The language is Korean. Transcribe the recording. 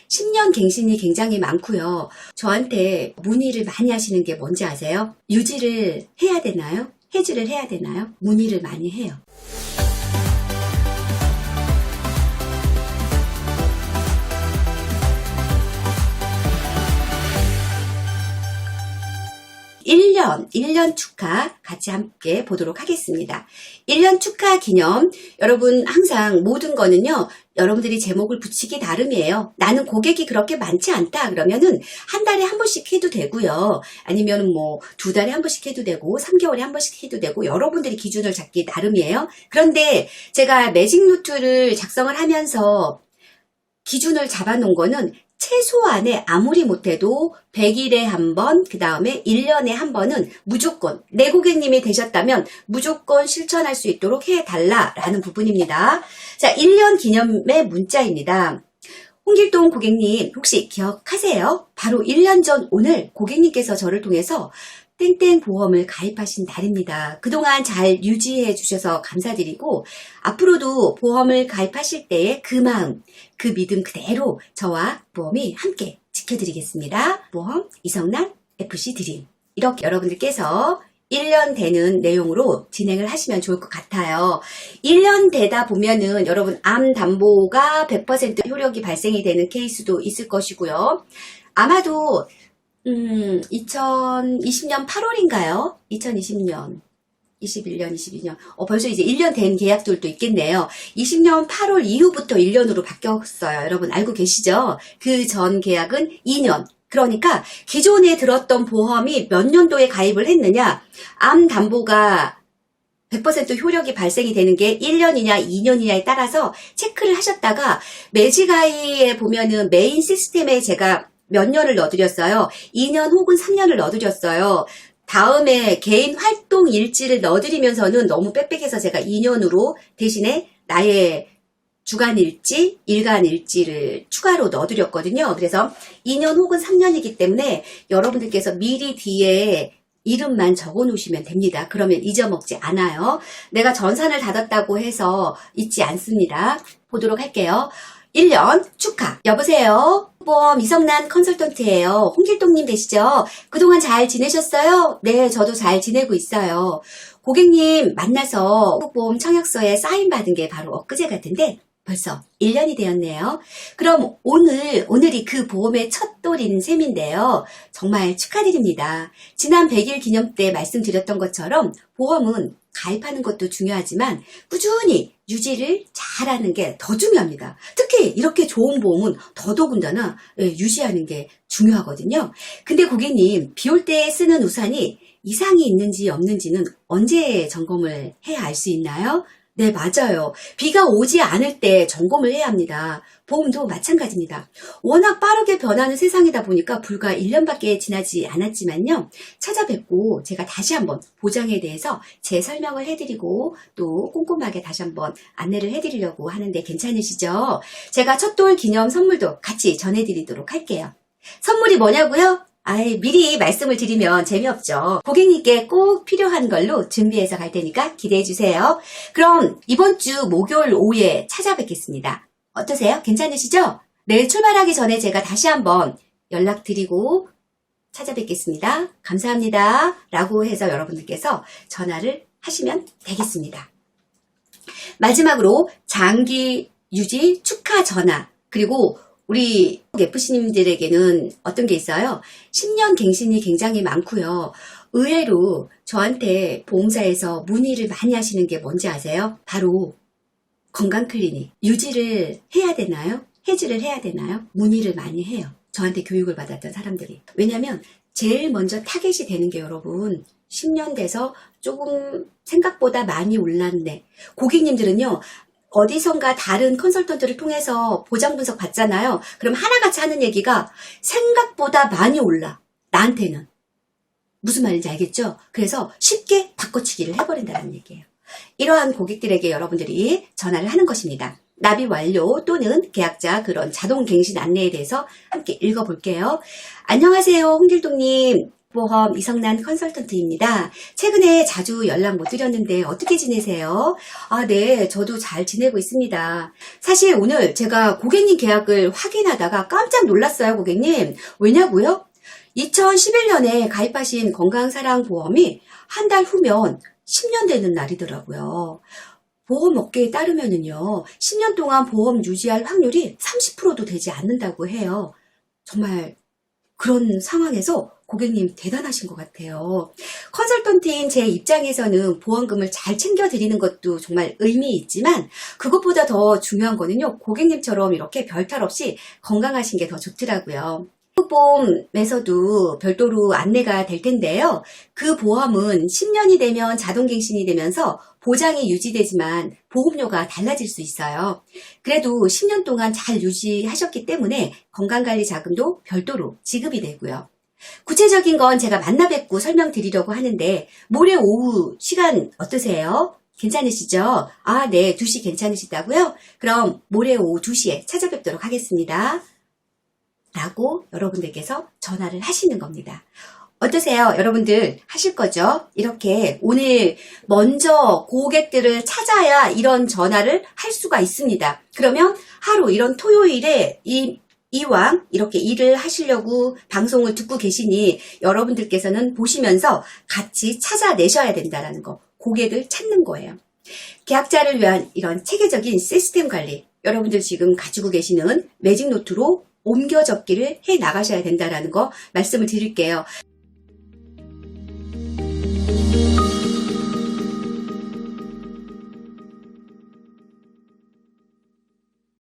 10년 갱신이 굉장히 많고요. 저한테 문의를 많이 하시는 게 뭔지 아세요? 유지를 해야 되나요? 해지를 해야 되나요? 문의를 많이 해요. 일 년 축하 같이 함께 보도록 하겠습니다. 1년 축하 기념, 여러분 항상 모든 거는요, 여러분들이 제목을 붙이기 나름이에요. 나는 고객이 그렇게 많지 않다 그러면은 한 달에 한 번씩 해도 되고요. 아니면 뭐 2달에 한 번씩 해도 되고 3개월에 한 번씩 해도 되고 여러분들이 기준을 잡기 나름이에요. 그런데 제가 매직 노트를 작성을 하면서 기준을 잡아놓은 거는 최소한에 아무리 못해도 100일에 한 번, 그 다음에 1년에 한 번은 무조건 내 고객님이 되셨다면 무조건 실천할 수 있도록 해달라라는 부분입니다. 자, 1년 기념의 문자입니다. 홍길동 고객님 혹시 기억하세요? 바로 1년 전 오늘 고객님께서 저를 통해서 땡땡 보험을 가입하신 날입니다. 그동안 잘 유지해 주셔서 감사드리고 앞으로도 보험을 가입하실 때의 그 마음, 그 믿음 그대로 저와 보험이 함께 지켜드리겠습니다. 보험 이성난 FC 드림. 이렇게 여러분들께서 1년 되는 내용으로 진행을 하시면 좋을 것 같아요. 1년 되다 보면은 여러분 암 담보가 100% 효력이 발생이 되는 케이스도 있을 것이고요. 아마도 2020년 8월인가요? 2020년, 21년, 22년. 벌써 이제 1년 된 계약들도 있겠네요. 20년 8월 이후부터 1년으로 바뀌었어요. 여러분 알고 계시죠? 그 전 계약은 2년. 그러니까 기존에 들었던 보험이 몇 년도에 가입을 했느냐, 암 담보가 100% 효력이 발생이 되는 게 1년이냐 2년이냐에 따라서 체크를 하셨다가 매지가이에 보면은 메인 시스템에 제가 몇 년을 넣어드렸어요. 2년 혹은 3년을 넣어드렸어요. 다음에 개인 활동 일지를 넣어드리면서는 너무 빽빽해서 제가 2년으로 대신에 나의 주간 일지, 일간 일지를 추가로 넣어드렸거든요. 그래서 2년 혹은 3년이기 때문에 여러분들께서 미리 뒤에 이름만 적어 놓으시면 됩니다. 그러면 잊어먹지 않아요. 내가 전산을 닫았다고 해서 잊지 않습니다. 보도록 할게요. 1년 축하. 여보세요? 보험 이성난 컨설턴트예요. 홍길동님 되시죠? 그동안 잘 지내셨어요? 네, 저도 잘 지내고 있어요. 고객님 만나서 보험 청약서에 사인 받은 게 바로 엊그제 같은데 벌써 1년이 되었네요. 그럼 오늘이 그 보험의 첫 돌인 셈인데요. 정말 축하드립니다. 지난 100일 기념 때 말씀드렸던 것처럼 보험은 가입하는 것도 중요하지만 꾸준히 유지를 잘하는 게 더 중요합니다. 특히 이렇게 좋은 보험은 더더군다나 유지하는 게 중요하거든요. 근데 고객님, 비 올 때 쓰는 우산이 이상이 있는지 없는지는 언제 점검을 해야 알 수 있나요? 네, 맞아요. 비가 오지 않을 때 점검을 해야 합니다. 보험도 마찬가지입니다. 워낙 빠르게 변하는 세상이다 보니까 불과 1년밖에 지나지 않았지만요. 찾아뵙고 제가 다시 한번 보장에 대해서 재설명을 해드리고 또 꼼꼼하게 다시 한번 안내를 해드리려고 하는데 괜찮으시죠? 제가 첫 돌 기념 선물도 같이 전해드리도록 할게요. 선물이 뭐냐고요? 미리 말씀을 드리면 재미없죠. 고객님께 꼭 필요한 걸로 준비해서 갈 테니까 기대해 주세요. 그럼 이번 주 목요일 오후에 찾아뵙겠습니다. 어떠세요? 괜찮으시죠? 내일 출발하기 전에 제가 다시 한번 연락드리고 찾아뵙겠습니다. 감사합니다. 라고 해서 여러분들께서 전화를 하시면 되겠습니다. 마지막으로 장기 유지 축하 전화, 그리고 우리 FC님들에게는 어떤 게 있어요? 10년 갱신이 굉장히 많고요. 의외로 저한테 보험사에서 문의를 많이 하시는 게 뭔지 아세요? 바로 건강클리닉. 유지를 해야 되나요? 해지를 해야 되나요? 문의를 많이 해요. 저한테 교육을 받았던 사람들이. 왜냐면 제일 먼저 타겟이 되는 게 여러분 10년 돼서 조금 생각보다 많이 올랐네. 고객님들은요. 어디선가 다른 컨설턴트를 통해서 보장 분석 받잖아요. 그럼 하나같이 하는 얘기가 생각보다 많이 올라. 나한테는. 무슨 말인지 알겠죠? 그래서 쉽게 바꿔치기를 해버린다는 얘기예요. 이러한 고객들에게 여러분들이 전화를 하는 것입니다. 납입 완료 또는 계약자 그런 자동 갱신 안내에 대해서 함께 읽어볼게요. 안녕하세요, 홍길동님. 보험 이성란 컨설턴트입니다. 최근에 자주 연락 못 드렸는데 어떻게 지내세요? 아, 네, 저도 잘 지내고 있습니다. 사실 오늘 제가 고객님 계약을 확인하다가 깜짝 놀랐어요, 고객님. 왜냐고요? 2011년에 가입하신 건강사랑보험이 한 달 후면 10년 되는 날이더라고요. 보험업계에 따르면은요, 10년 동안 보험 유지할 확률이 30%도 되지 않는다고 해요. 정말 그런 상황에서 고객님 대단하신 것 같아요. 컨설턴트인 제 입장에서는 보험금을 잘 챙겨드리는 것도 정말 의미 있지만 그것보다 더 중요한 거는요. 고객님처럼 이렇게 별탈 없이 건강하신 게 더 좋더라고요. 보험에서도 별도로 안내가 될 텐데요. 그 보험은 10년이 되면 자동갱신이 되면서 보장이 유지되지만 보험료가 달라질 수 있어요. 그래도 10년 동안 잘 유지하셨기 때문에 건강관리 자금도 별도로 지급이 되고요. 구체적인 건 제가 만나 뵙고 설명드리려고 하는데 모레 오후 시간 어떠세요? 괜찮으시죠? 아, 네, 2시 괜찮으시다고요? 그럼 모레 오후 2시에 찾아뵙도록 하겠습니다. 라고 여러분들께서 전화를 하시는 겁니다. 어떠세요? 여러분들 하실 거죠? 이렇게 오늘 먼저 고객들을 찾아야 이런 전화를 할 수가 있습니다. 그러면 하루 이런 토요일에 이왕 이렇게 일을 하시려고 방송을 듣고 계시니 여러분들께서는 보시면서 같이 찾아내셔야 된다는 거. 고객을 찾는 거예요. 계약자를 위한 이런 체계적인 시스템 관리. 여러분들 지금 가지고 계시는 매직노트로 옮겨 적기를 해 나가셔야 된다는 거 말씀을 드릴게요.